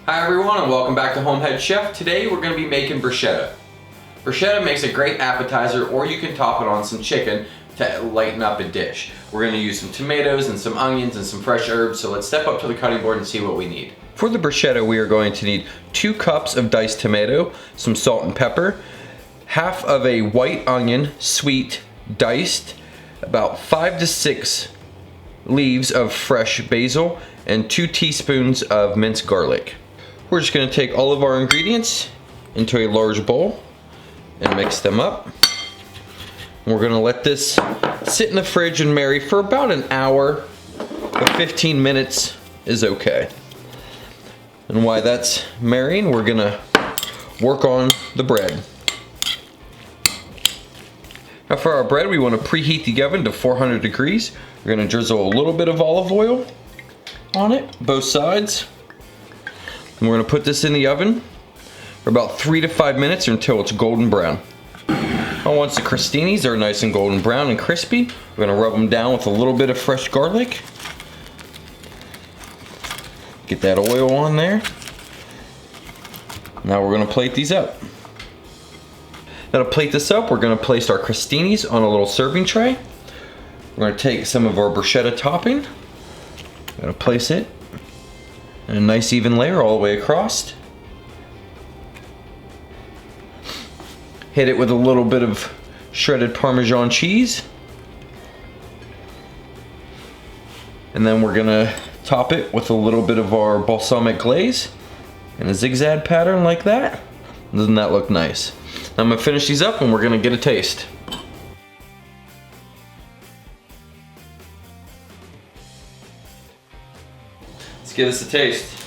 Hi everyone and welcome back to HomeHeadChef. Today we're going to be making bruschetta. Bruschetta makes a great appetizer, or you can top it on some chicken to lighten up a dish. We're going to use some tomatoes and some onions and some fresh herbs, so let's step up to the cutting board and see what we need. For the bruschetta we are going to need 2 cups of diced tomato, some salt and pepper, half of a white onion, sweet, diced, about 5 to 6 leaves of fresh basil, and 2 teaspoons of minced garlic. We're just going to take all of our ingredients into a large bowl and mix them up. We're going to let this sit in the fridge and marry for about an hour, but 15 minutes is okay. And while that's marrying, we're going to work on the bread. Now for our bread, we want to preheat the oven to 400 degrees. We're going to drizzle a little bit of olive oil on it, both sides. And we're going to put this in the oven for about 3 to 5 minutes or until it's golden brown. Now once the crostinis are nice and golden brown and crispy, we're going to rub them down with a little bit of fresh garlic. Get that oil on there. Now we're going to plate these up. Now to plate this up, we're going to place our crostinis on a little serving tray. We're going to take some of our bruschetta topping. We're going to place it in a nice even layer all the way across. Hit it with a little bit of shredded Parmesan cheese. And then we're going to top it with a little bit of our balsamic glaze in a zigzag pattern like that. Doesn't that look nice? Now I'm going to finish these up and we're going to get a taste. Let's give this a taste.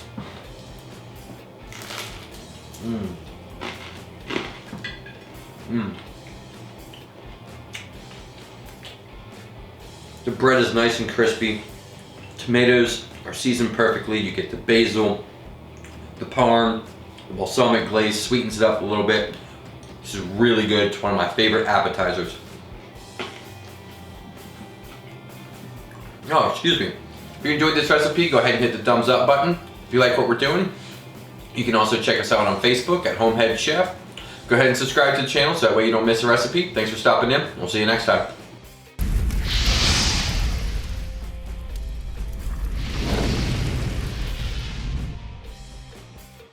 The bread is nice and crispy. Tomatoes are seasoned perfectly. You get the basil, the parm, the balsamic glaze sweetens it up a little bit. This is really good. It's one of my favorite appetizers. Oh, excuse me. If you enjoyed this recipe, go ahead and hit the thumbs up button. If you like what we're doing, you can also check us out on Facebook at HomeHeadChef. Go ahead and subscribe to the channel so that way you don't miss a recipe. Thanks for stopping in. We'll see you next time.